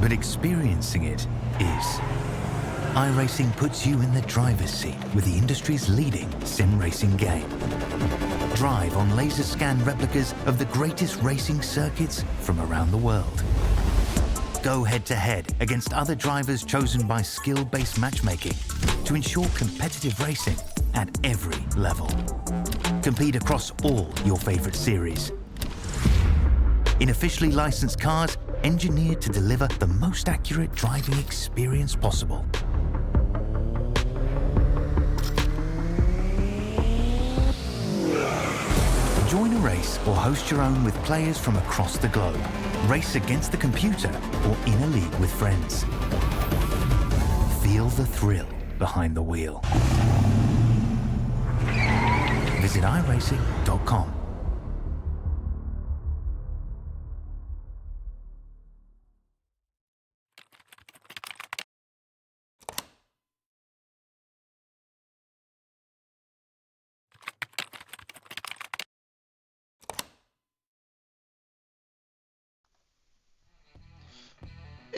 but experiencing it is. iRacing puts you in the driver's seat with the industry's leading sim racing game. Drive on laser scan replicas of the greatest racing circuits from around the world. Go head-to-head against other drivers chosen by skill-based matchmaking to ensure competitive racing at every level. Compete across all your favorite series. In officially licensed cars, engineered to deliver the most accurate driving experience possible. Join a race or host your own with players from across the globe. Race against the computer or in a league with friends. Feel the thrill behind the wheel. Visit iRacing.com.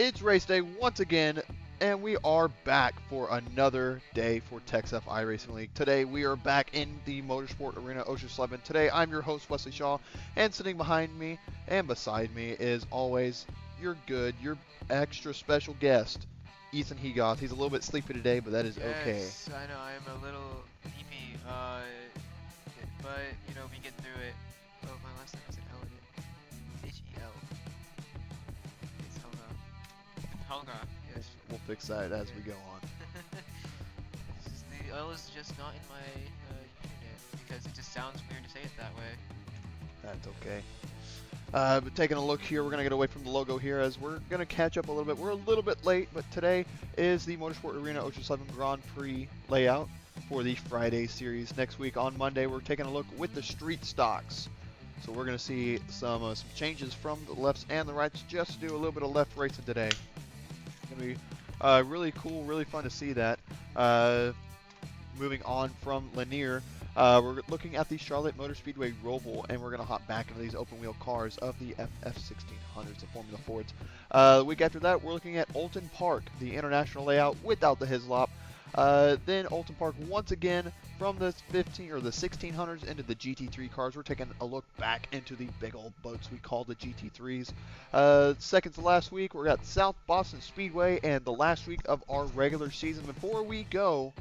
It's race day once again, and we are back for another day for TexSEF iRacing League. Today we are back in the Motorsport Arena Oschersleben. Today I'm your host Wesley Shaw, and sitting behind me and beside me is always your extra special guest, Ethan Hegoth. He's a little bit sleepy today, but that is okay. Yes, I know, I'm a little peepee, but, you know, we get through it. Oh, my last name is an L in it. H-E-L. It's Helga, yes. We'll fix that as we go on. The L is just not in my unit, because it just sounds weird to say it that way. That's okay. But taking a look here, we're going to get away from the logo here as we're going to catch up a little bit. We're a little bit late, but today is the Motorsport Arena Oschersleben Grand Prix layout for the Friday series. Next week on Monday, we're taking a look with the street stocks. So we're going to see some changes from the lefts and the rights, just to do a little bit of left racing today. It's going to be really cool, really fun to see that. Moving on from Lanier, we're looking at the Charlotte Motor Speedway Roval, and we're going to hop back into these open wheel cars of the FF1600s, the Formula Fords. The week after that, we're looking at Oulton Park, the international layout without the Hislop. Then Oulton Park once again from the 1600s into the GT3 cars. We're taking a look back into the big old boats we call the GT3s. Second to last week, we got South Boston Speedway and the last week of our regular season before we go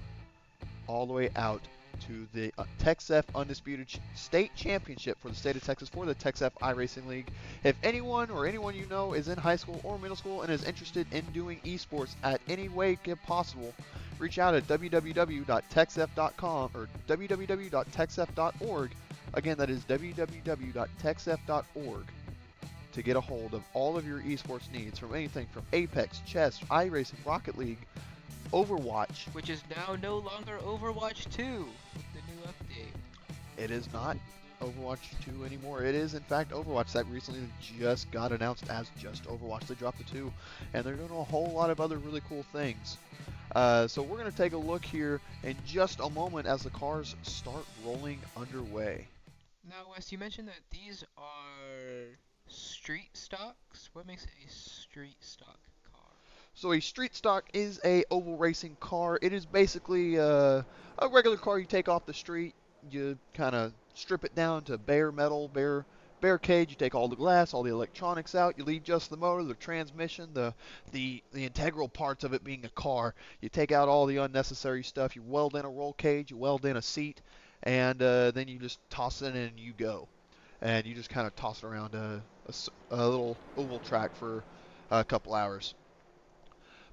all the way out to the TexSEF Undisputed State Championship for the state of Texas for the TexSEF iRacing League. If anyone or anyone you know is in high school or middle school and is interested in doing esports at any way possible, reach out at www.texsef.com or www.texsef.org. Again, that is www.texsef.org to get a hold of all of your esports needs, from anything from Apex, Chess, iRacing, Rocket League, Overwatch. Which is now no longer Overwatch 2 with the new update. It is not Overwatch 2 anymore. It is, in fact, Overwatch. That recently just got announced as just Overwatch. They dropped the 2, and they're doing a whole lot of other really cool things. So we're going to take a look here in just a moment as the cars start rolling underway. Now, Wes, you mentioned that these are street stocks. What makes a street stock car? So a street stock is a oval racing car. It is basically a regular car you take off the street. You kind of strip it down to bare metal, bare cage. You take all the glass, all the electronics out. You leave just the motor, the transmission, the integral parts of it being a car. You take out all the unnecessary stuff. You weld in a roll cage, you weld in a seat, and then you just toss it in and you go. And you just kind of toss it around a little oval track for a couple hours.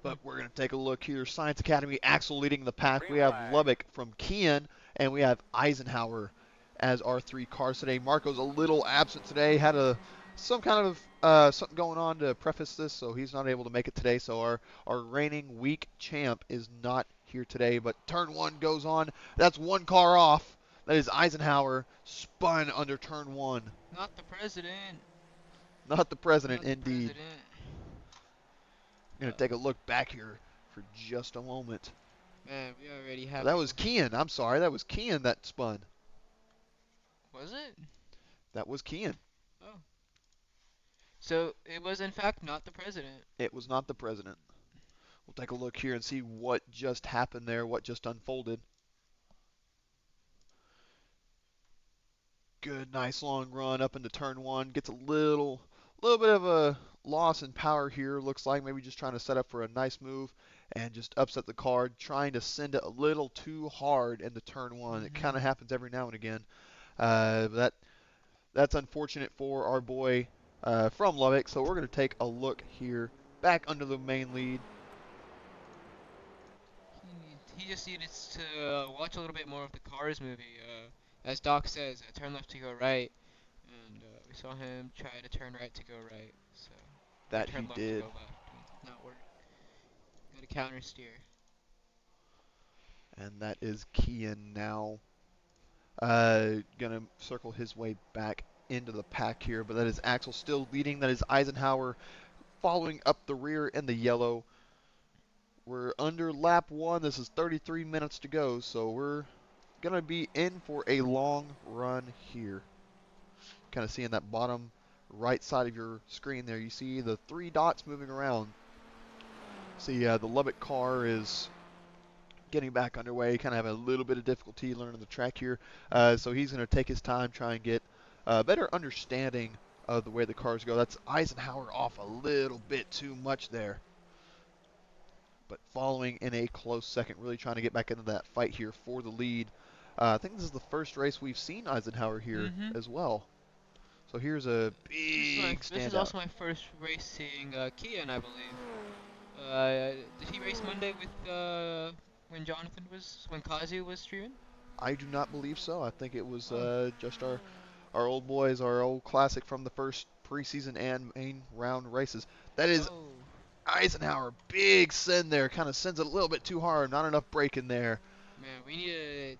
But we're going to take a look here. Science Academy, Axel leading the pack. We have Lubbock from Kian, and we have Eisenhower as our three cars today. Marco's a little absent today. Had some kind of something going on to preface this, so he's not able to make it today. So our reigning week champ is not here today. But turn one goes on. That's one car off. That is Eisenhower, spun under turn one. Not the president. Not the president, Not the indeed. president. I'm going to take a look back here for just a moment. Man, we already have... That was Kian. I'm sorry. That was Kian that spun. Was it? That was Kian. Oh. So it was in fact not the president. It was not the president. We'll take a look here and see what just happened there, what just unfolded. Good, nice long run up into turn one. Gets a little bit of a loss in power here. Looks like maybe just trying to set up for a nice move and just upset the car, trying to send it a little too hard into turn one. It kind of happens every now and again. That's unfortunate for our boy from Lubbock. So we're going to take a look here back under the main lead. He just needed to watch a little bit more of the Cars movie. As Doc says, turn left to go right, and we saw him try to turn right to go right. So That turn he left to did. go left. Did not work. Got to counter steer. And that is Kian now. Gonna circle his way back into the pack here, but that is Axel still leading. That is Eisenhower following up the rear in the yellow. We're under lap one. This is 33 minutes to go, so we're gonna be in for a long run here. Kind of seeing that bottom right side of your screen there. You see the three dots moving around. See, the Lubbock car is getting back underway, kind of having a little bit of difficulty learning the track here. So he's going to take his time, try and get a better understanding of the way the cars go. That's Eisenhower off a little bit too much there. But following in a close second, really trying to get back into that fight here for the lead. I think this is the first race we've seen Eisenhower here as well. So here's a big standout. This is also my first race seeing Kian, I believe. Did he race Monday with when Kazu was streaming? I do not believe so. I think it was just our old boys, our old classic from the first preseason and main round races. That is Eisenhower. Big send there. Kind of sends it a little bit too hard. Not enough brake in there. Man, we need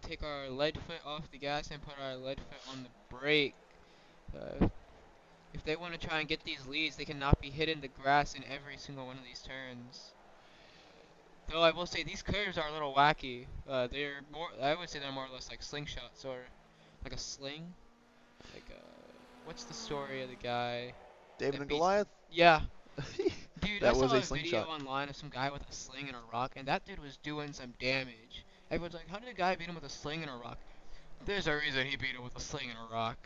to take our lead foot off the gas and put our lead foot on the brake. If they want to try and get these leads, they cannot be hitting the grass in every single one of these turns. Though I will say these curves are a little wacky. I would say they're more or less like slingshots or like a sling. Like, what's the story of the guy? David and Goliath? Yeah. Dude, That I was saw a a video slingshot. online of some guy with a sling and a rock, and that dude was doing some damage. Everyone's like, how did a guy beat him with a sling and a rock? There's a reason he beat him with a sling and a rock.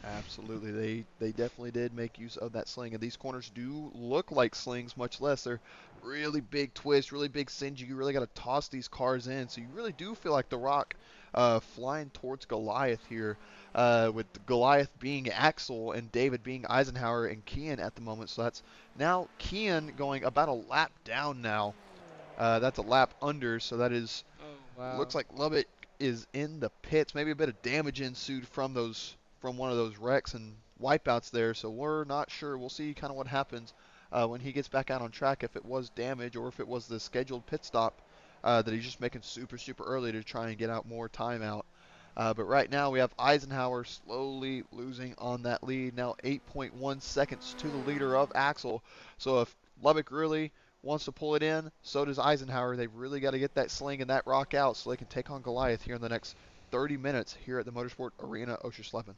Absolutely. They definitely did make use of that sling. And these corners do look like slings, much less. They're really big twists, really big sends. You really got to toss these cars in. So you really do feel like the rock flying towards Goliath here, with Goliath being Axel and David being Eisenhower and Kian at the moment. So that's now Kian going about a lap down now. That's a lap under, so that is looks like Lubbock is in the pits. Maybe a bit of damage ensued from one of those wrecks and wipeouts there, so we're not sure. We'll see kind of what happens when he gets back out on track, if it was damage or if it was the scheduled pit stop that he's just making super early to try and get out more time out. But right now we have Eisenhower slowly losing on that lead. Now 8.1 seconds to the leader of Axel. So if Lubbock really wants to pull it in, so does Eisenhower. They've really got to get that sling and that rock out so they can take on Goliath here in the next 30 minutes here at the Motorsport Arena Oschersleben.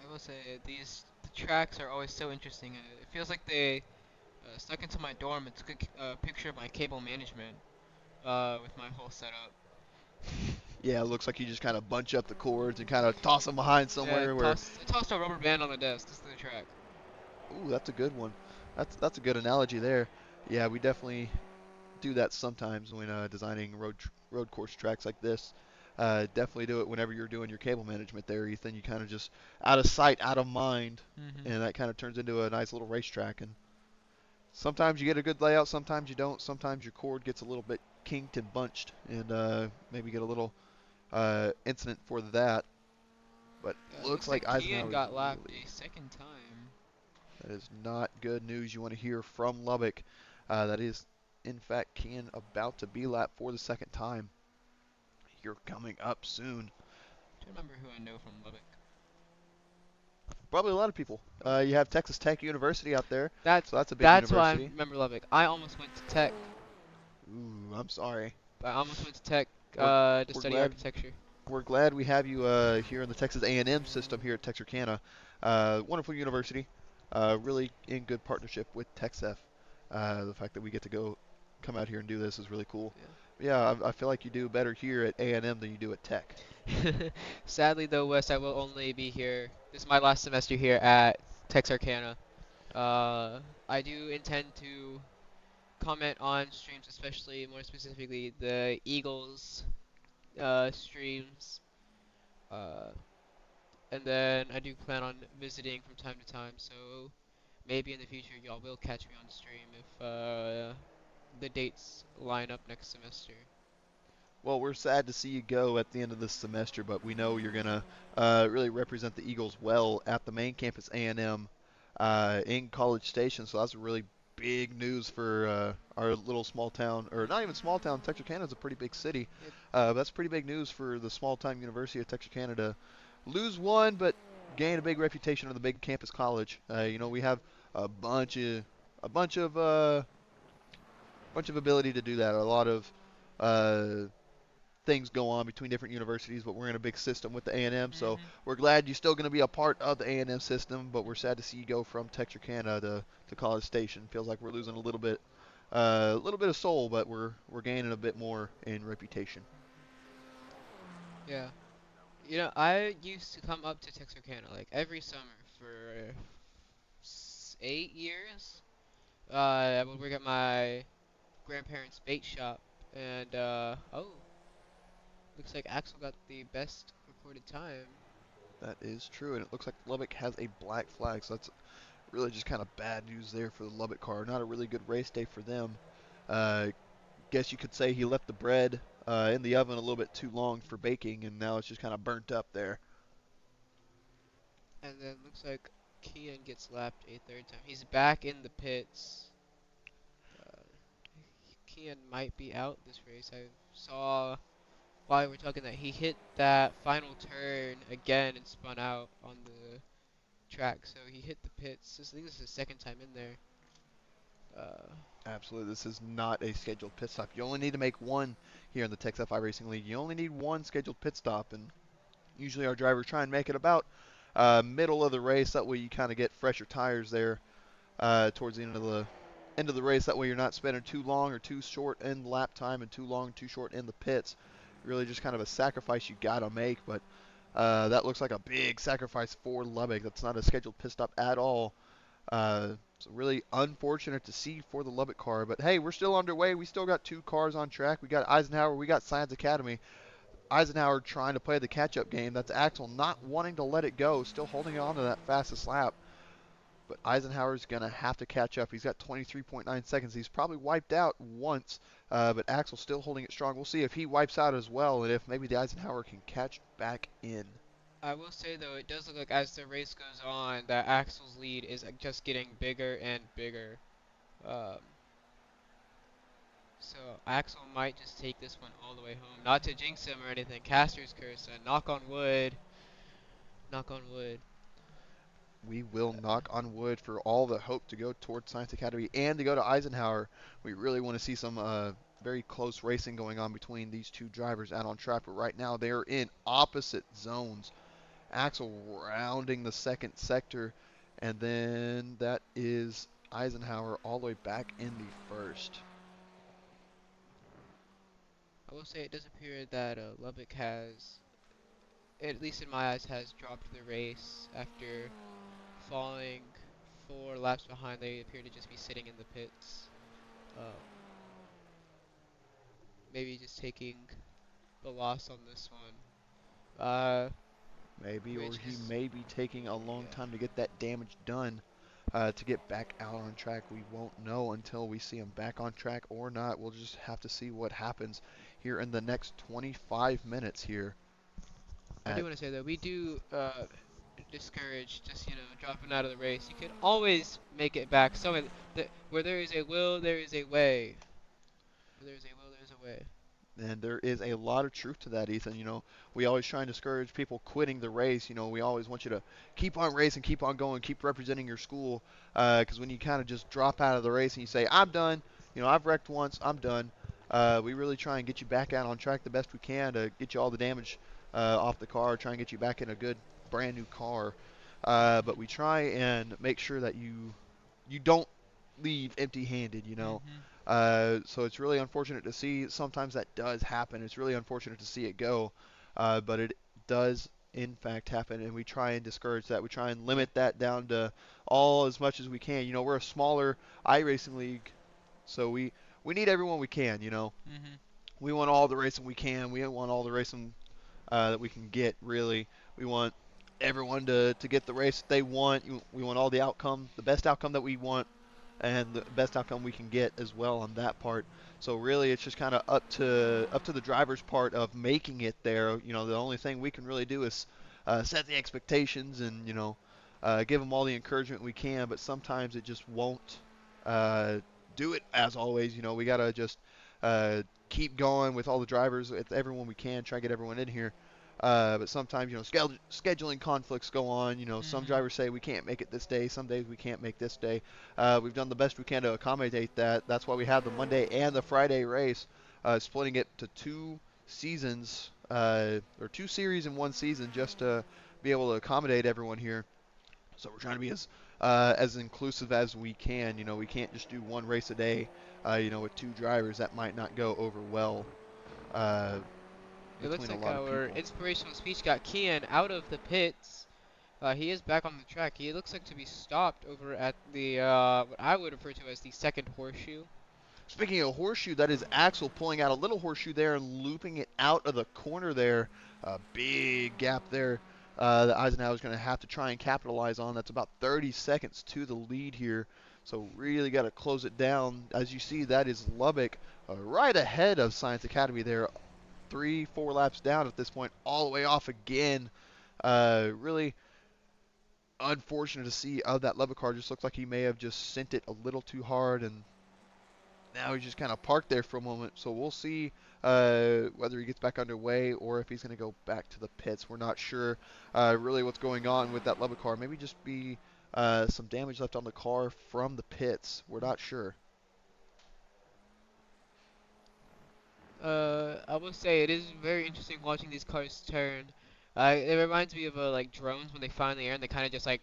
I will say the tracks are always so interesting. It feels like they stuck into my dorm and took a picture of my cable management with my whole setup. Yeah, it looks like you just kind of bunch up the cords and kind of toss them behind somewhere. I tossed a rubber band on the desk. This is the track. Ooh, that's a good one. That's a good analogy there. Yeah, we definitely do that sometimes when designing road course tracks like this. Definitely do it whenever you're doing your cable management there, Ethan. You kind of just out of sight, out of mind, and that kind of turns into a nice little racetrack. And sometimes you get a good layout, sometimes you don't. Sometimes your cord gets a little bit kinked and bunched, and maybe get a little incident for that. But looks like Eisenhower got lapped a second time. That is not good news you want to hear from Lubbock. That is, in fact, Kian about to be lapped for the second time. You're coming up soon. I don't remember who I know from Lubbock. Probably a lot of people. You have Texas Tech University out there. So that's a big university. Why I remember Lubbock. I almost went to Tech. Ooh, I'm sorry. I almost went to Tech We're to we're study glad architecture. we're glad we have you here in the Texas A&M system here at Texarkana. Wonderful university, really in good partnership with TexSEF. The fact that we get to come out here and do this is really cool. Yeah, I feel like you do better here at A&M than you do at Tech. Yeah. Sadly, though, Wes, I will only be here. This is my last semester here at Texarkana. I do intend to comment on streams, especially more specifically the Eagles streams. Uh, and then I do plan on visiting from time to time. So maybe in the future y'all will catch me on stream if the dates line up next semester. Well, we're sad to see you go at the end of this semester, but we know you're gonna really represent the Eagles well at the main campus A&M in College Station. So that's really big news for our little small town, or not even small town. Texarkana is a pretty big city. It, That's pretty big news for the small time University of Texarkana to lose one, but gain a big reputation of the big campus college. We have a bunch of a bunch of uh, bunch of ability to do that. A lot of uh, things go on between different universities, but we're in a big system with the A&M, so Mhm. we're glad you're still going to be a part of the A&M system, but we're sad to see you go from Texarkana to College Station. Feels like we're losing a little bit of soul, but we're gaining a bit more in reputation. Yeah. You know, I used to come up to Texarkana like every summer for 8 years. I would work at my grandparents' bait shop, and oh, looks like Axel got the best recorded time. That is true, and it looks like Lubbock has a black flag, so that's really just kind of bad news there for the Lubbock car. Not a really good race day for them. Uh, guess you could say he left the bread in the oven a little bit too long for baking, and now it's just kind of burnt up there. And then looks like Kian gets lapped a third time. He's back in the pits. Uh, Kian might be out this race. I saw while we were talking that he hit that final turn again and spun out on the track. So he hit the pits. I think this is his second time in there. Uh, Absolutely, this is not a scheduled pit stop. You only need to make one here in the TexSEF iRacing League. You only need one scheduled pit stop, and usually our drivers try and make it about middle of the race. That way you kind of get fresher tires there towards the end of the race. That way you're not spending too long or too short in lap time and too long, too short in the pits. Really just kind of a sacrifice you gotta make, but that looks like a big sacrifice for Lubbock. That's not a scheduled pit stop at all. So really unfortunate to see for the Lubbock car, but hey, we're still underway. We still got two cars on track. We got Eisenhower, we got Science Academy. Eisenhower trying to play the catch-up game. That's Axel not wanting to let it go, still holding on to that fastest lap. But Eisenhower's going to have to catch up. He's got 23.9 seconds. He's probably wiped out once, but Axel's still holding it strong. We'll see if he wipes out as well and if maybe the Eisenhower can catch back in. I will say though, it does look like as the race goes on that Axel's lead is just getting bigger and bigger. Um, so Axel might just take this one all the way home. Not to jinx him or anything. Caster's curse. Knock on wood. Knock on wood. We will knock on wood for all the hope to go towards Science Academy and to go to Eisenhower. We really want to see some very close racing going on between these two drivers out on track, but right now they're in opposite zones. Axel rounding the second sector, and then that is Eisenhower all the way back in the first. I will say it does appear that Lubbock has, at least in my eyes, has dropped the race after falling 4 laps behind. They appear to just be sitting in the pits. Um, maybe just taking the loss on this one. Maybe, or Which he is, may be taking a long yeah. time to get that damage done to get back out on track. We won't know until we see him back on track or not. We'll just have to see what happens here in the next 25 minutes here. I do want to say though, we do discourage just dropping out of the race. You can always make it back. So where there is a will, there is a way. Where there is a will, there is a way. And there is a lot of truth to that, Ethan. We always try and discourage people quitting the race. We always want you to keep on racing, keep on going, keep representing your school. Because when you kind of just drop out of the race and you say, I'm done, I've wrecked once, I'm done. We really try and get you back out on track the best we can to get you all the damage off the car, try and get you back in a good brand new car. But we try and make sure that you don't leave empty-handed, you know. Mhm. So it's really unfortunate to see. Sometimes that does happen. It's really unfortunate to see it go, but it does in fact happen, and we try and discourage that. We try and Yeah. limit that down to all as much as we can. You know, we're a smaller iRacing league, so we need everyone we can. You know, Mhm. we want all the racing we can. We want all the racing that we can get. Really, we want everyone to get the race that they want. We want all the outcome, the best outcome that we want, and the best outcome we can get as well on that part. So really, it's just kind of up to the driver's part of making it there. You know, the only thing we can really do is set the expectations and give them all the encouragement we can. But sometimes it just won't uh, do it as always. You know, we gotta just uh, keep going with all the drivers, with everyone we can, try to get everyone in here. But sometimes, scheduling conflicts go on. You know, some Mhm. drivers say we can't make it this day. Some days we can't make this day. We've done the best we can to accommodate that. That's why we have the Monday and the Friday race, splitting it to two seasons, or two series in one season, just to be able to accommodate everyone here. So we're trying to be as inclusive as we can. You know, we can't just do one race a day. With two drivers, that might not go over well uh, It looks between a like lot of our people. inspirational speech got Kian out of the pits. He is back on the track. He looks like to be stopped over at the what I would refer to as the second horseshoe. Speaking of horseshoe, that is Axel pulling out a little horseshoe there and looping it out of the corner there. A big gap there that Eisenhower is going to have to try and capitalize on. That's about 30 seconds to the lead here. So really got to close it down. As you see, that is Lubbock right ahead of Science Academy there. 3, 4 laps down at this point, all the way off again. Really unfortunate to see that Lubbock car. Just looks like he may have just sent it a little too hard, and now he's just kind of parked there for a moment. So we'll see whether he gets back underway or if he's going to go back to the pits. We're not sure really what's going on with that Lubbock car. Maybe just be some damage left on the car from the pits. We're not sure. I will say it is very interesting watching these cars turn. It reminds me of like drones when they fly in the air and they kind of just like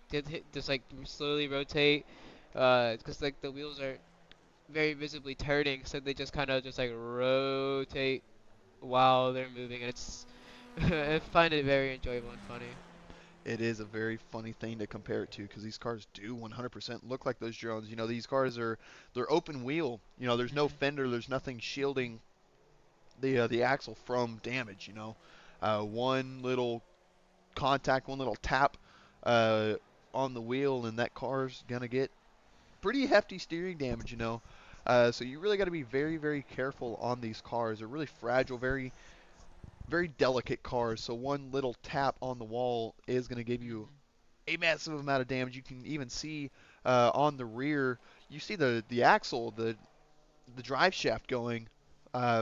just like slowly rotate. Because like the wheels are very visibly turning, so they just kind of just like rotate while they're moving, and it's I find it very enjoyable and funny. It is a very funny thing to compare it to because these cars do 100% look like those drones. You know, these cars they're open wheel. You know, there's no Mhm. fender, there's nothing shielding the axle from damage. One little contact, one little tap uh, on the wheel, and that car's gonna get pretty hefty steering damage. So you really got to be very, very careful on these cars. They're really fragile, very, very delicate cars. So one little tap on the wall is gonna give you Mhm. a massive amount of damage. You can even see on the rear, you see the axle, the drive shaft going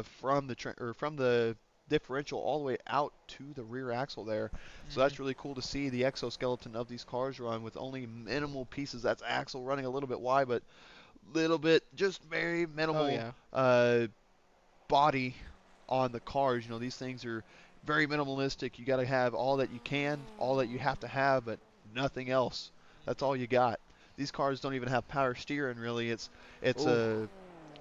from the differential all the way out to the rear axle there. So Mhm. that's really cool to see the exoskeleton of these cars run with only minimal pieces. That's axle running a little bit wide, but little bit, just very Oh minimal yeah. body on the cars. These things are very minimalistic. You got to have all that you can, all that you have to have, but nothing else. That's all you got. These cars don't even have power steering really. It's Oh. a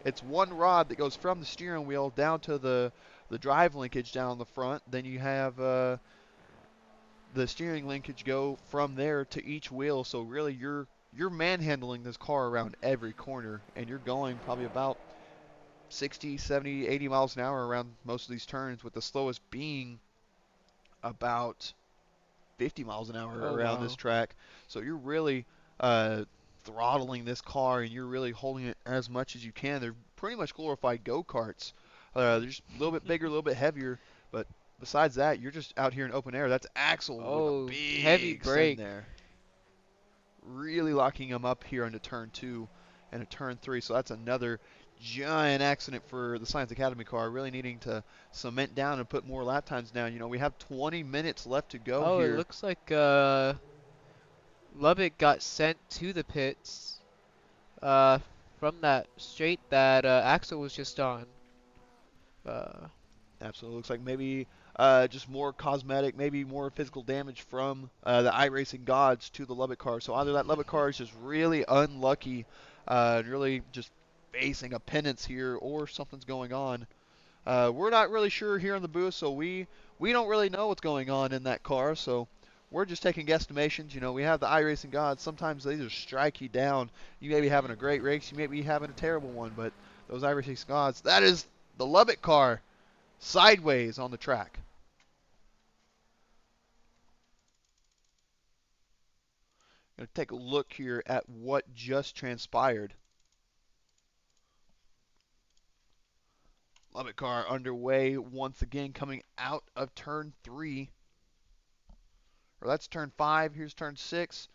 it's one rod that goes from the steering wheel down to the drive linkage down the front. Then you have the steering linkage go from there to each wheel. So really, you're manhandling this car around every corner, and you're going probably about 60, 70, 80 miles an hour around most of these turns, with the slowest being about 50 miles an hour Oh around this wow. track. So you're really uh, throttling this car, and you're really holding it as much as you can. They're pretty much glorified go-karts. They're just a little bit bigger, a little bit heavier, but besides that, you're just out here in open air. That's Axel with a Oh, heavy big send brake. there. Really locking him up here into turn 2 and a turn 3. So that's another giant accident for the Science Academy car, really needing to cement down and put more lap times down. We have 20 minutes left to go Oh, it here. looks like Lubbock got sent to the pits uh from that straight that Axel was just on. Absolutely. Looks like maybe just more cosmetic, maybe more physical damage from the iRacing gods to the Lubbock car. So either that Lubbock car is just really unlucky and really just facing a penance here, or something's going on. We're not really sure here in the booth, so we don't really know what's going on in that car. So we're just taking guesstimations. You know, we have the iRacing gods. Sometimes they just strike you down. You may be having a great race, you may be having a terrible one, but those iRacing gods, that is the Lubbock car sideways on the track. Going to take a look here at what just transpired. Lubbock car underway once again, coming out of turn 3. Or that's turn 5. Here's turn 6.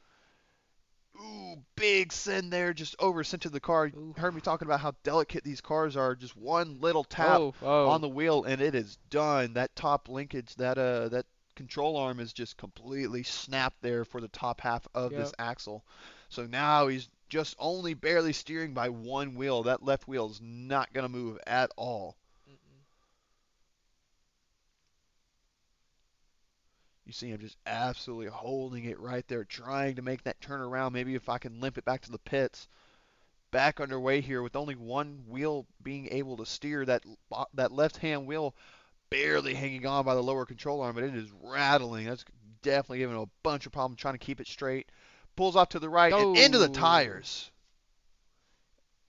Ooh, big send there, just over sent to the car. You heard me talking about how delicate these cars are. Just one little tap on the wheel and it is done. That top linkage, that control arm is just completely snapped there for the top half of this axle. So now he's just only barely steering by one wheel. That left wheel is not going to move at all. You see him just absolutely holding it right there, trying to make that turn around. Maybe if I can limp it back to the pits. Back underway here with only one wheel being able to steer. That left-hand wheel barely hanging on by the lower control arm, but it is rattling. That's definitely giving him a bunch of problems trying to keep it straight. Pulls off to the right and into the tires.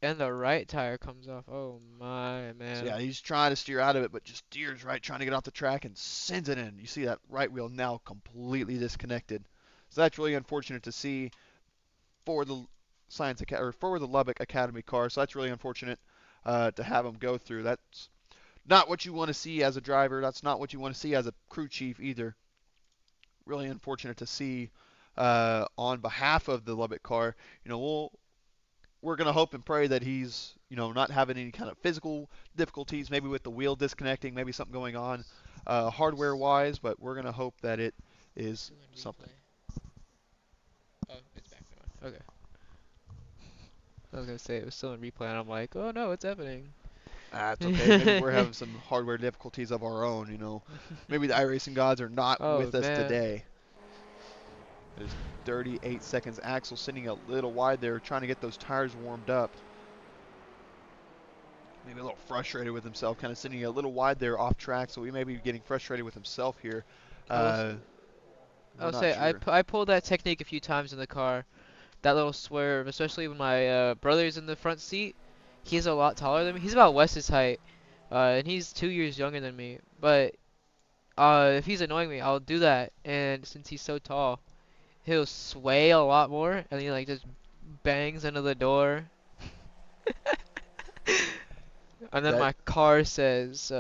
And the right tire comes off. Oh my, man. So yeah, he's trying to steer out of it, but just steers right, trying to get off the track and sends it in. You see that right wheel now completely disconnected. So that's really unfortunate to see for the for the Lubbock Academy car. So that's really unfortunate to have him go through. That's not what you want to see as a driver. That's not what you want to see as a crew chief either. Really unfortunate to see on behalf of the Lubbock car. You know, we're going to hope and pray that he's, you know, not having any kind of physical difficulties, maybe with the wheel disconnecting, maybe something going on hardware-wise, but we're going to hope that it is something. Oh, it's back on. Okay. I was going to say it was still in replay, and I'm like, oh no, it's happening. It's okay. Maybe we're having some hardware difficulties of our own, you know. Maybe the iRacing gods are not with us today. There's 38 seconds. Axel sitting a little wide there, trying to get those tires warmed up. Maybe a little frustrated with himself, kind of sitting a little wide there off track, so he may be getting frustrated with himself here. I'll say, sure. I pulled that technique a few times in the car. That little swerve, especially when my brother's in the front seat. He's a lot taller than me. He's about Wes's height, and he's 2 years younger than me. But if he's annoying me, I'll do that. And since he's so tall, he'll sway a lot more, and he like just bangs into the door. And then my car says,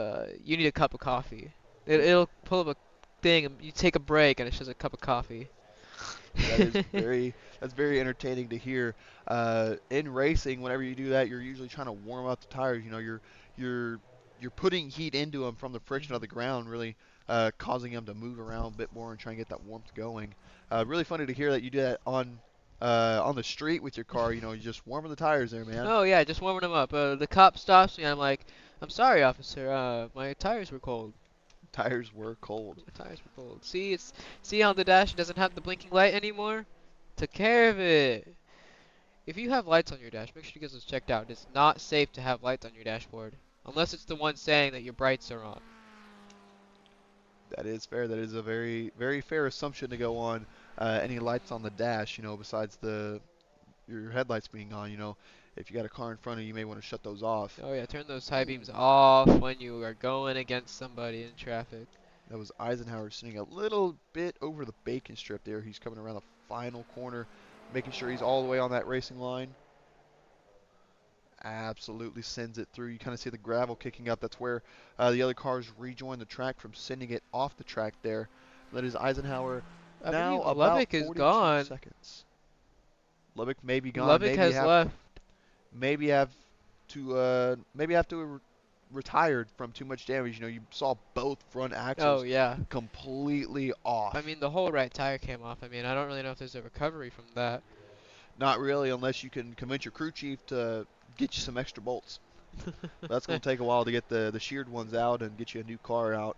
"You need a cup of coffee." It'll pull up a thing, and you take a break, and it's just a cup of coffee. That's very entertaining to hear. In racing, whenever you do that, you're usually trying to warm up the tires. You know, you're putting heat into them from the friction of the ground, really causing them to move around a bit more and trying to get that warmth going. Really funny to hear that you do that on the street with your car. You know, you're just warming the tires there, man. Oh yeah, just warming them up. The cop stops me, and I'm like, "I'm sorry, officer. My tires were cold." Tires were cold. The tires were cold. See how the dash doesn't have the blinking light anymore? Took care of it. If you have lights on your dash, make sure you get those checked out. It's not safe to have lights on your dashboard, unless it's the one saying that your brights are on. That is fair. That is a very, very fair assumption to go on. Any lights on the dash, you know, besides your headlights being on, you know, if you got a car in front of you, you may want to shut those off. Oh yeah, turn those high beams off when you are going against somebody in traffic. That was Eisenhower sitting a little bit over the bacon strip there. He's coming around the final corner, making sure he's all the way on that racing line. Absolutely sends it through. You kind of see the gravel kicking up. That's where the other cars rejoin the track from sending it off the track there. That is Eisenhower now about Lubbock is 42 gone. seconds. Lubbock may be gone. Lubbock has left. Maybe have to retired from too much damage. You know, you saw both front axles completely off. I mean, the whole right tire came off. I mean, I don't really know if there's a recovery from that. Not really, unless you can convince your crew chief to get you some extra bolts. That's going to take a while to get the sheared ones out and get you a new car out.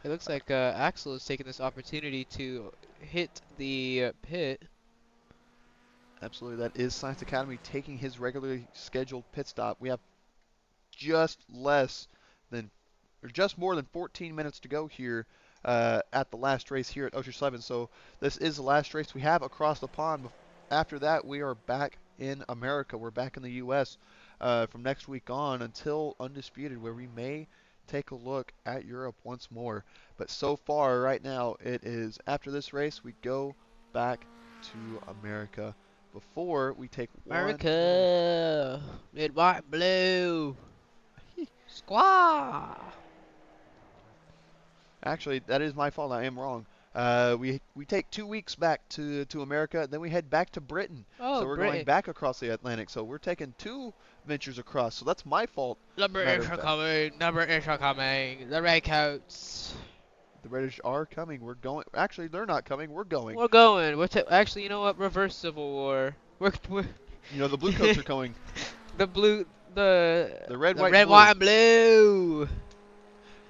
It looks like Axel is taking this opportunity to hit the pit. Absolutely, that is Science Academy taking his regularly scheduled pit stop. We have just less than, or just more than 14 minutes to go here at the last race here at Oschersleben. So this is the last race we have across the pond. After that, we are back in America. We're back in the U.S. From next week on until Undisputed, where we may take a look at Europe once more. But so far, right now, it is after this race, we go back to America before we take one. America, red, white, and blue. Squaw. Actually, that is my fault. I am wrong. We take 2 weeks back to America, then we head back to Britain. Oh, So we're Britain. going back across the Atlantic. So we're taking 2 ventures across. So that's my fault. The matter British of are fact. coming. The British are coming. The redcoats. The British are coming. We're going. Actually, they're not coming. We're going. We're going. Actually, you know what? Reverse Civil War. We're You know, the blue coats are coming. the blue, the red, white, red, and blue. white, and blue.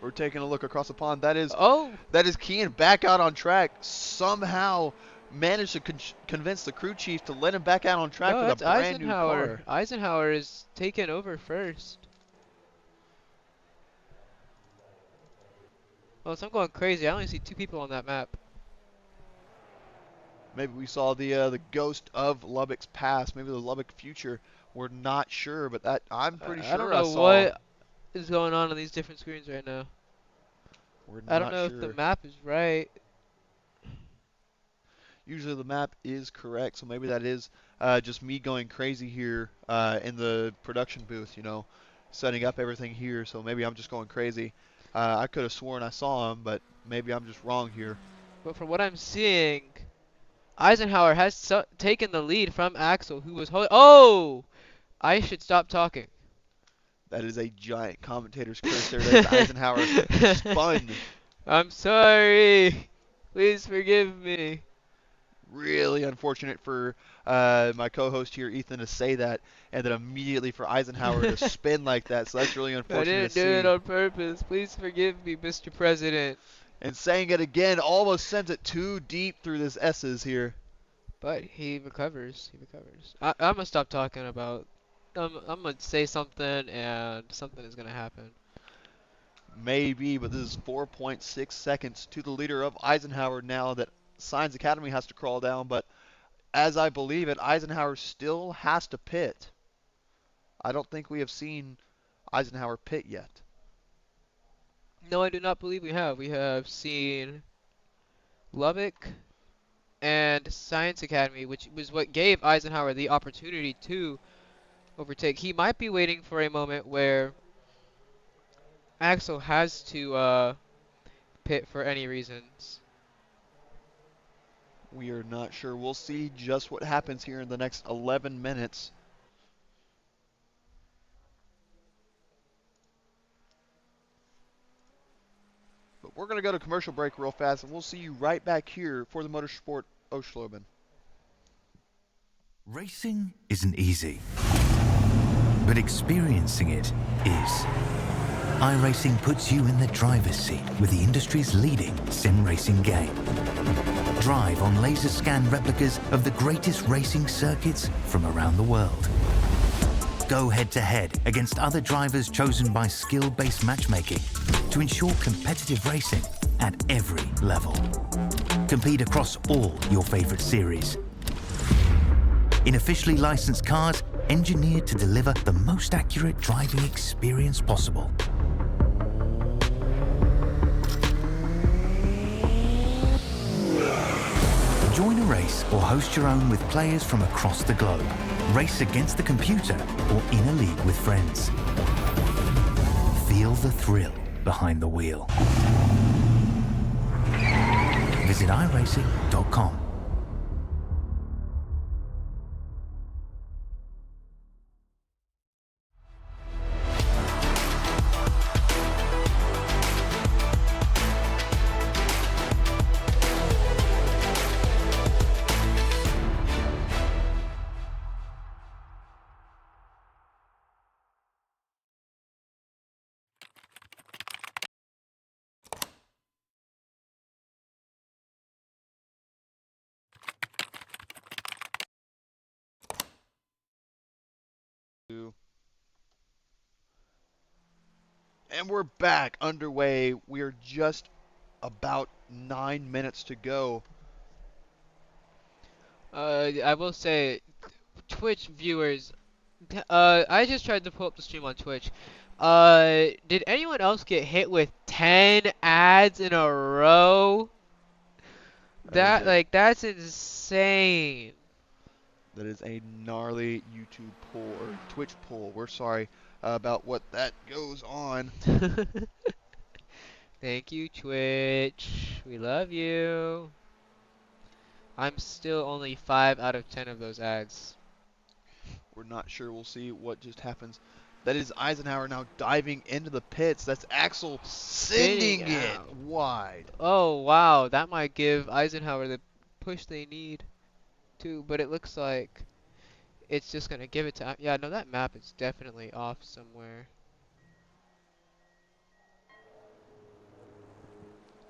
We're taking a look across the pond. That is Oh, Kean back out on track. Somehow managed to convince the crew chief to let him back out on track no, with it's a brand new Eisenhower. car. Eisenhower is taking over first. Well, so I'm going crazy. I only see 2 people on that map. Maybe we saw the ghost of Lubbock's past. Maybe the Lubbock future. We're not sure, but that I'm pretty sure I don't know saw. what is going on these different screens right now. We're I don't not know sure. if the map is right. Usually the map is correct, so maybe that is just me going crazy here in the production booth, you know, setting up everything here. So maybe I'm just going crazy. I could have sworn I saw him, but maybe I'm just wrong here. But from what I'm seeing, Eisenhower has taken the lead from Axel, who was Oh! I should stop talking. That is a giant commentator's curse there. There's Eisenhower spun. I'm sorry. Please forgive me. Really unfortunate for my co-host here, Ethan, to say that, and then immediately for Eisenhower to spin like that. So that's really I unfortunate didn't to do see. it on purpose. Please forgive me, Mr. President. And saying it again almost sends it too deep through this S's here. But he recovers. He recovers. I'm gonna stop talking about. I'm gonna say something, and something is gonna happen. Maybe, but this is 4.6 seconds to the leader of Eisenhower now that Science Academy has to crawl down. But as I believe it, Eisenhower still has to pit. I don't think we have seen Eisenhower pit yet. No, I do not believe we have. We have seen Lubbock and Science Academy, which was what gave Eisenhower the opportunity to overtake. He might be waiting for a moment where Axel has to pit for any reasons. We are not sure. We'll see just what happens here in the next 11 minutes. But we're going to go to commercial break real fast, and we'll see you right back here for the Motorsport Oschersleben. Racing isn't easy, but experiencing it is. iRacing puts you in the driver's seat with the industry's leading sim racing game. Drive on laser scan replicas of the greatest racing circuits from around the world. Go head-to-head against other drivers chosen by skill-based matchmaking to ensure competitive racing at every level. Compete across all your favorite series. In officially licensed cars, engineered to deliver the most accurate driving experience possible. Join a race or host your own with players from across the globe. Race against the computer or in a league with friends. Feel the thrill behind the wheel. Visit iRacing.com. And we're back underway. We are just about 9 minutes to go. I will say, Twitch viewers, I just tried to pull up the stream on Twitch. Did anyone else get hit with 10 ads in a row? That's insane. That is a gnarly YouTube pull, or Twitch pull. We're sorry about what that goes on. Thank you, Twitch. We love you. I'm still only 5 out of 10 of those ads. We're not sure. We'll see what just happens. That is Eisenhower now diving into the pits. That's Axel Spinning sending it out. wide. Oh, wow. That might give Eisenhower the push they need, too. But it looks like it's just going to give it to... Yeah, no, that map is definitely off somewhere.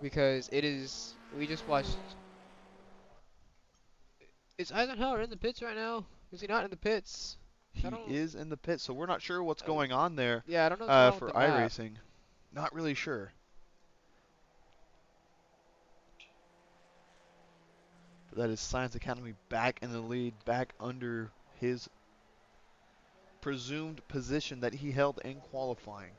Because it is... We just watched... Is Eisenhower in the pits right now? Is he not in the pits? He is in the pit, so we're not sure what's going on there Yeah, I don't know what's wrong for with the map. iRacing. Not really sure. But that is Science Academy back in the lead, back under his presumed position that he held in qualifying.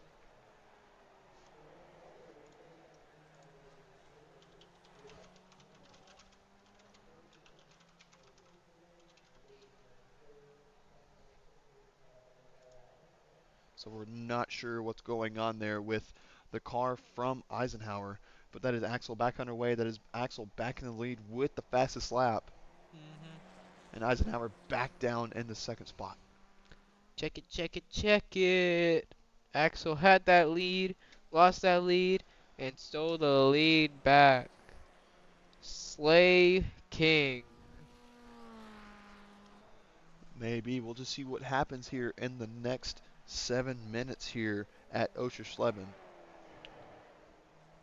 So we're not sure what's going on there with the car from Eisenhower. But that is Axel back underway. That is Axel back in the lead with the fastest lap. And Eisenhower back down in the second spot. Check it, check it, check it. Axel had that lead, lost that lead, and stole the lead back. Slay King. Maybe. We'll just see what happens here in the next 7 minutes here at Oschersleben.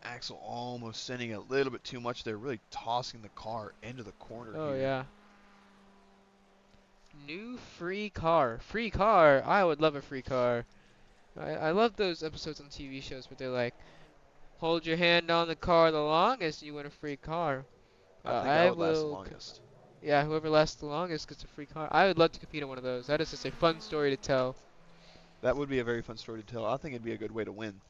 Axel almost sending a little bit too much there, really tossing the car into the corner Oh, here. yeah. New free car. Free car. I would love a free car. I love those episodes on TV shows where they're like, hold your hand on the car the longest, you win a free car. I think I would last the will. longest. Yeah, whoever lasts the longest gets a free car. I would love to compete in one of those. That is just a fun story to tell. That would be a very fun story to tell. I think it'd be a good way to win.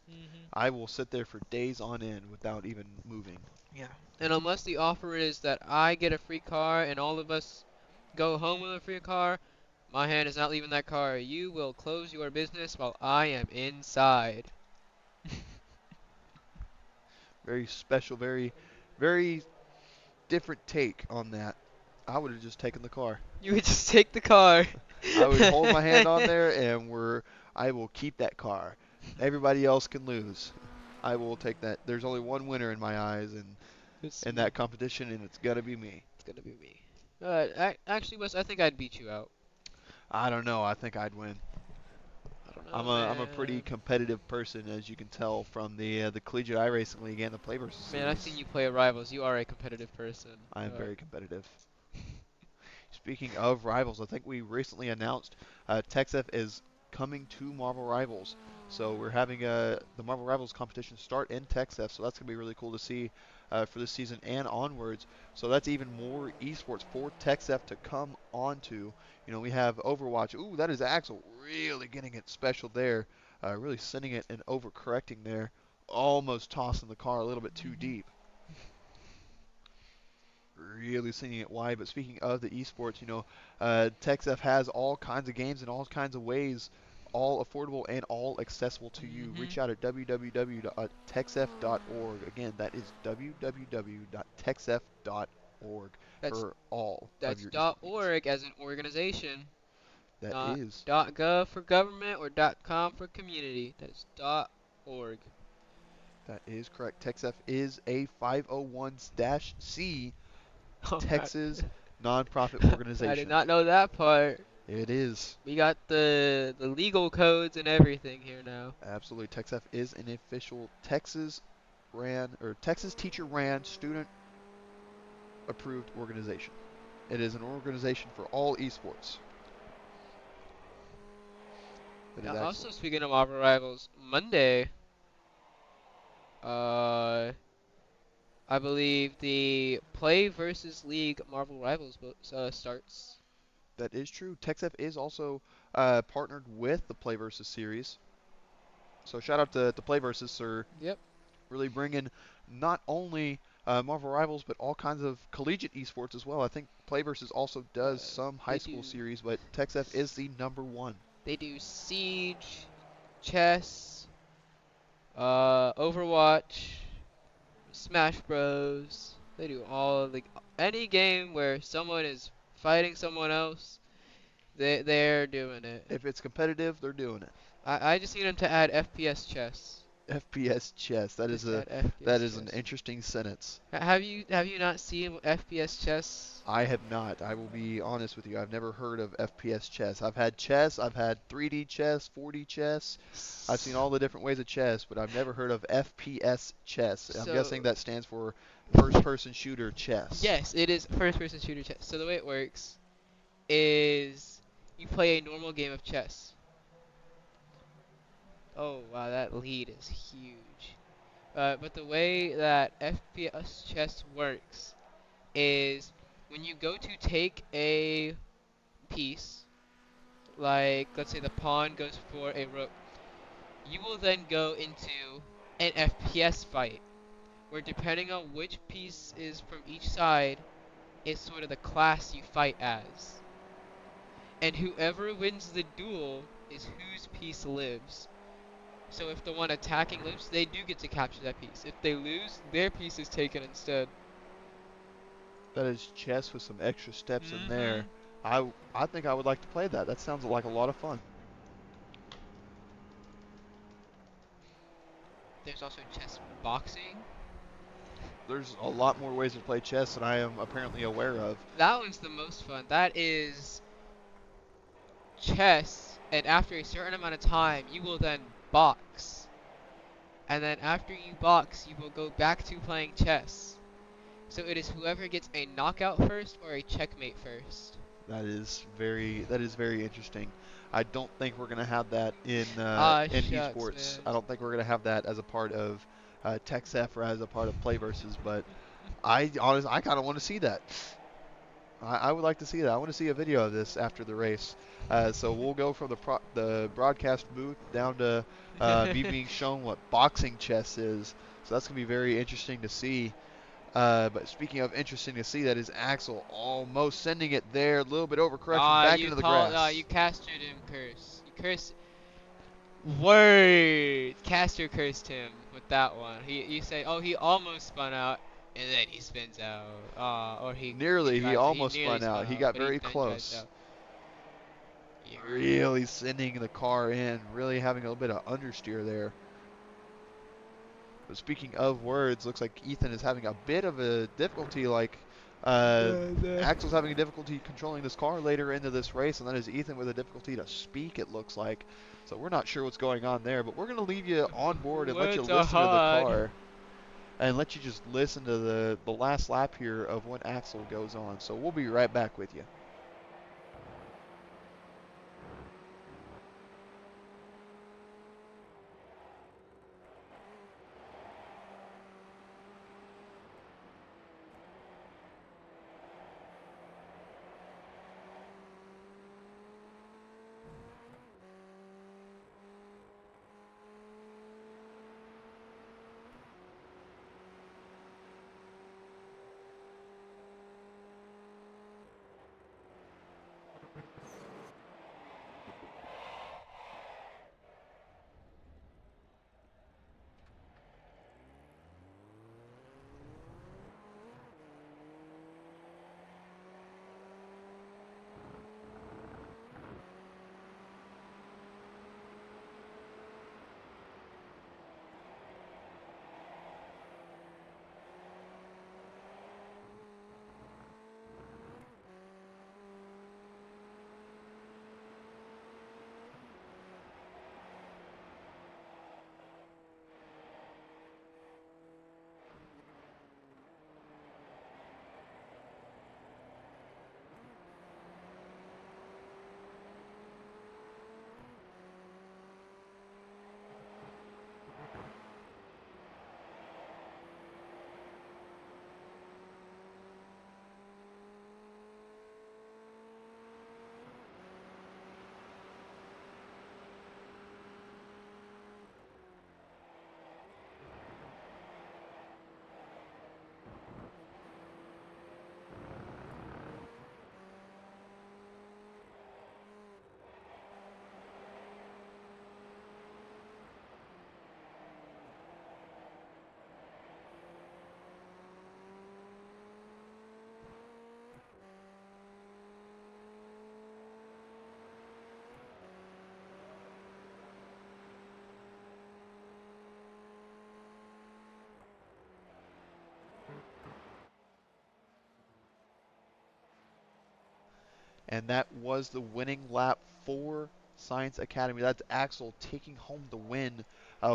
I will sit there for days on end without even moving. Yeah. And unless the offer is that I get a free car and all of us go home with a free car, my hand is not leaving that car. You will close your business while I am inside. Very special, very different take on that. I would have just taken the car. You would just take the car. I would hold my hand on there and I will keep that car. Everybody else can lose. I will take that. There's only one winner in my eyes in that competition, and it's gonna be me. It's gonna be me. Actually, Wes, I think I'd beat you out. I don't know. I think I'd win. I don't know, I'm a pretty competitive person, as you can tell from the Collegiate iRacing League and the Play vs. Series. Man, I've seen you play at Rivals. You are a competitive person. I am very competitive. Speaking of Rivals, I think we recently announced TexSEF is coming to Marvel Rivals. So we're having the Marvel Rivals competition start in TexSEF, so that's going to be really cool to see for this season and onwards. So that's even more esports for TexSEF to come onto. You know, we have Overwatch. Ooh, that is Axel really getting it special there. Really sending it and overcorrecting there. Almost tossing the car a little bit too deep. Really sending it wide. But speaking of the esports, you know, TexSEF has all kinds of games in all kinds of ways, all affordable and all accessible to you. Reach out at www.texsef.org. Again, that is www.texsef.org for all of your That's esports. .org as an organization. That is .gov for government or .com for community. That is .org. That is correct. TexSEF is a 501-C Texas nonprofit organization. I did not know that part. It is. We got the legal codes and everything here now. Absolutely. TexSEF is an official Texas teacher ran student approved organization. It is an organization for all esports. Also, speaking of Marvel Rivals, Monday Uh, I believe the Play versus League Marvel Rivals starts. That is true. TexSEF is also partnered with the Play Versus series. So shout out to Play Versus for Yep. really bringing not only Marvel Rivals but all kinds of collegiate esports as well. I think Play Versus also does some high They school do. series, but TexSEF is the #1. They do Siege, Chess, Overwatch, Smash Bros. They do all of the any game where someone is fighting someone else. They're doing it. If it's competitive, they're doing it. I just need them to add FPS chess. FPS chess. Just add That FPS is an chess. interesting sentence. Have you not seen FPS chess? I have not. I will be honest with you. I've never heard of FPS chess. I've had chess. I've had 3D chess, 4D chess. I've seen all the different ways of chess, but I've never heard of FPS chess. I'm So guessing that stands for first-person shooter chess. yes, it is first-person shooter chess. So the way it works is you play a normal game of chess. Oh wow, that lead is huge. But the way that FPS chess works is when you go to take a piece, like let's say the pawn goes for a rook, you will then go into an FPS fight, where depending on which piece is from each side, is sort of the class you fight as. And whoever wins the duel is whose piece lives. So if the one attacking lives, they do get to capture that piece. If they lose, their piece is taken instead. That is chess with some extra steps in Mm-hmm. there. I think I would like to play that. That sounds like a lot of fun. There's also chess boxing. There's a lot more ways to play chess than I am apparently aware of. That one's the most fun. That is chess, and after a certain amount of time, you will then box. And then after you box, you will go back to playing chess. So it is whoever gets a knockout first or a checkmate first. That is very interesting. I don't think we're gonna have that in Shucks, esports. man. I don't think we're gonna have that as a part of TexSEF or as a part of Play Versus. But I honestly I kind of want to see that. I would like to see that. I want to see a video of this after the race. So we'll go from the broadcast booth down to me being shown what boxing chess is. So that's gonna be very interesting to see. But speaking of interesting to see, that is Axel almost sending it there. A little bit overcorrection back into the grass. You castered him, Curse. You curse. Word! Caster cursed him with that one. You say, oh, he almost spun out, and then he spins out. Or he Nearly, he almost nearly spun out. He got but very then drives close. out. Yeah. Really sending the car in. Really having a little bit of understeer there. But speaking of words, looks like Ethan is having a bit of a difficulty, like Axel's having a difficulty controlling this car later into this race, and that is Ethan with a difficulty to speak, it looks like. So we're not sure what's going on there, but we're going to leave you on board and let you Words are listen to the hard. car. And let you just listen to the last lap here of when Axel goes on. So we'll be right back with you. and that was the winning lap for Science Academy. That's Axel taking home the win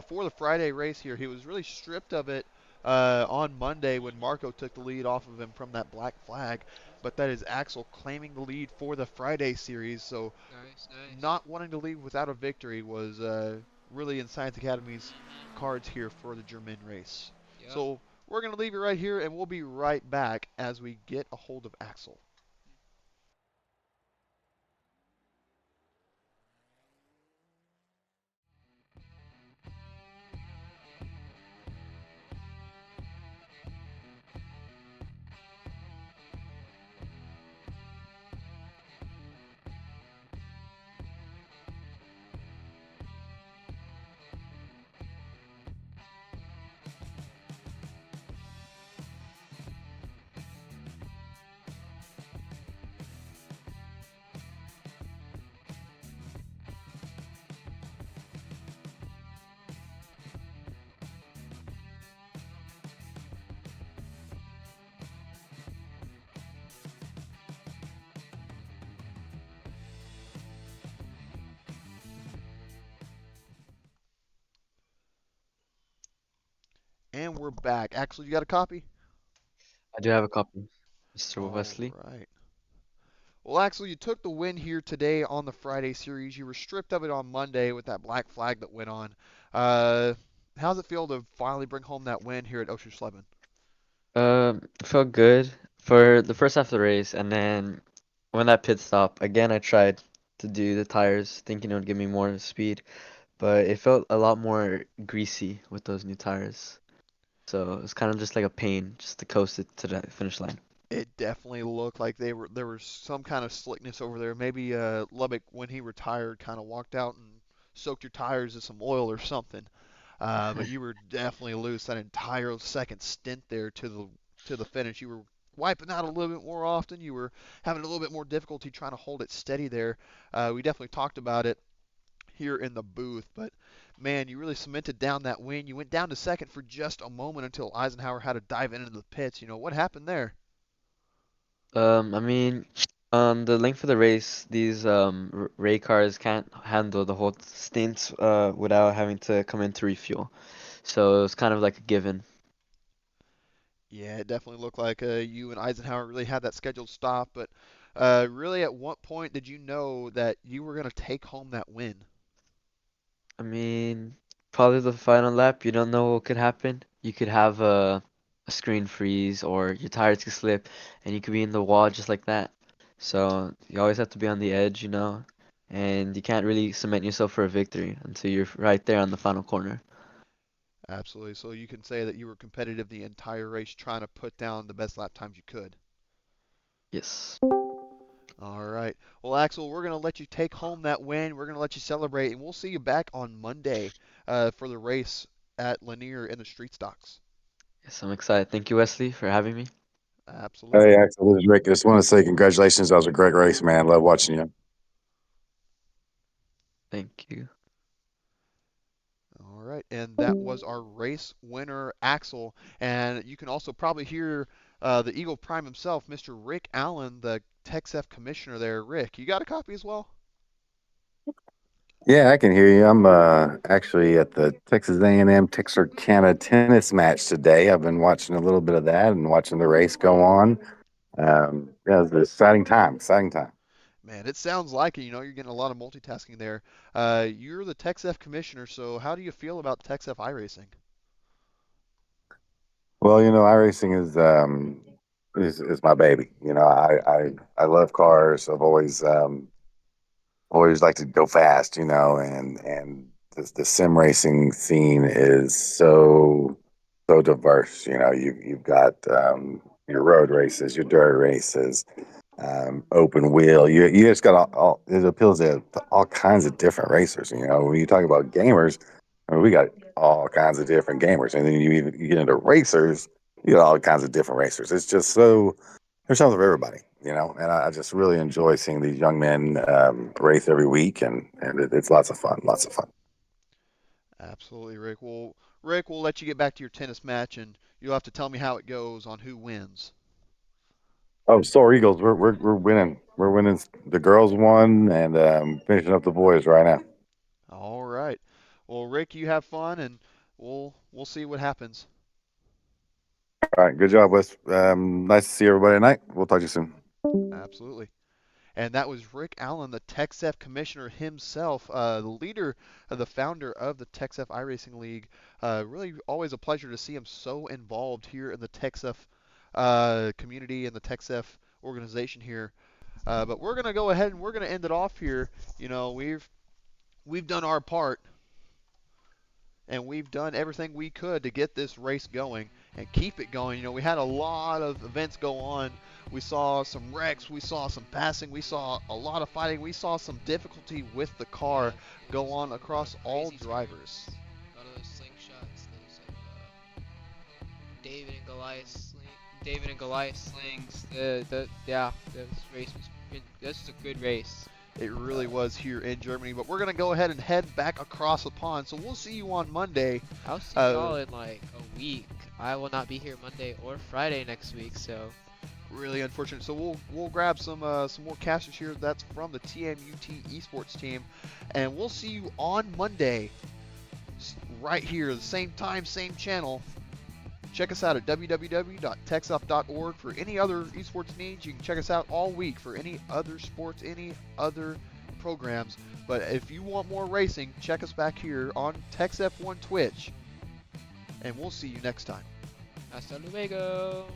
for the Friday race here. He was really stripped of it on Monday when Marco took the lead off of him from that black flag, but that is Axel claiming the lead for the Friday series. So Nice, nice. not wanting to leave without a victory was really in Science Academy's Mm-hmm. cards here for the German race. Yep. So we're going to leave it right here, and we'll be right back as we get a hold of Axel. And we're back. Axel, you got a copy? I do have a copy, Mr. All Wesley. right. Well, Axel, you took the win here today on the Friday series. You were stripped of it on Monday with that black flag that went on. Uh, how's it feel to finally bring home that win here at Oschersleben? Felt good for the first half of the race, and then when that pit stop, again, I tried to do the tires, thinking it would give me more speed, but it felt a lot more greasy with those new tires. So it was kind of just like a pain just to coast it to the finish line. It definitely looked like there was some kind of slickness over there. Maybe Lubbock, when he retired, kind of walked out and soaked your tires in some oil or something. But you were definitely loose that entire second stint there to the finish. You were wiping out a little bit more often. You were having a little bit more difficulty trying to hold it steady there. We definitely talked about it here in the booth, but man, you really cemented down that win. You went down to second for just a moment until Eisenhower had to dive into the pits. What happened there? I mean, on the length of the race, these Ray cars can't handle the whole stint without having to come in to refuel. So it was kind of like a given. Yeah, it definitely looked like you and Eisenhower really had that scheduled stop, but really, at what point did you know that you were going to take home that win? I mean, probably the final lap, you don't know what could happen. You could have a screen freeze or your tires could slip and you could be in the wall just like that. So you always have to be on the edge, and you can't really cement yourself for a victory until you're right there on the final corner. Absolutely. So you can say that you were competitive the entire race, trying to put down the best lap times you could. Yes. All right. Well, Axel, we're going to let you take home that win. We're going to let you celebrate, and we'll see you back on Monday for the race at Lanier in the street stocks. Yes, I'm excited. Thank you, Wesley, for having me. Hey, Absolutely. Axel, this is Rick. I just want to say congratulations. That was a great race, man. Love watching you. Thank you. All right, and that was our race winner, Axel. And you can also probably hear the Eagle Prime himself, Mr. Rick Allen, the TexSEF commissioner there. Rick, you got a copy as well? Yeah, I can hear you. I'm actually at the Texas A&M Texarkana tennis match today. I've been watching a little bit of that and watching the race go on. Yeah, it's an exciting time. Exciting time. Man, it sounds like it. You're getting a lot of multitasking there. You're the TexSEF commissioner, so how do you feel about TexSEF iRacing? Well, iRacing is my baby. I love cars. I've always like to go fast, and the sim racing scene is so diverse. You've got your road races, your dirt races, open wheel. You just got all it appeals to all kinds of different racers. When you talk about gamers, I mean, we got all kinds of different gamers, and then you get into racers, you got all kinds of different racers. It's just so there's something for everybody, and I just really enjoy seeing these young men race every week, and it's lots of fun, lots of fun. Absolutely, Rick. Well, Rick, we'll let you get back to your tennis match, and you'll have to tell me how it goes on who wins. Oh, Soar Eagles, we're winning. we're winning. The girls won, and finishing up the boys right now. All right. Well, Rick, you have fun, and we'll see what happens. All right, good job, Wes. Nice to see everybody tonight. We'll talk to you soon. Absolutely. And that was Rick Allen, the TexSEF commissioner himself, the leader, the founder of the TexSEF iRacing League. Really, always a pleasure to see him so involved here in the TexSEF community and the TexSEF organization here. But we're gonna go ahead and we're gonna end it off here. You know, we've done our part, and we've done everything we could to get this race going and keep it going. You know, we had a lot of events go on. We saw some wrecks, we saw some passing, we saw a lot of fighting, we saw some difficulty with the car go on across all drivers. A lot of those slingshots, David and Goliath slings. This race this was a good race. It really was here in Germany, but we're gonna go ahead and head back across the pond. So we'll see you on Monday. I'll see y'all in like a week. I will not be here Monday or Friday next week, so Really unfortunate. So we'll grab some more casters here. That's from the TMUT esports team, and we'll see you on Monday, right here, the same time, same channel. Check us out at www.texsef.org for any other esports needs. You can check us out all week for any other sports, any other programs. But if you want more racing, check us back here on TexSEF1 Twitch. And we'll see you next time. hasta luego.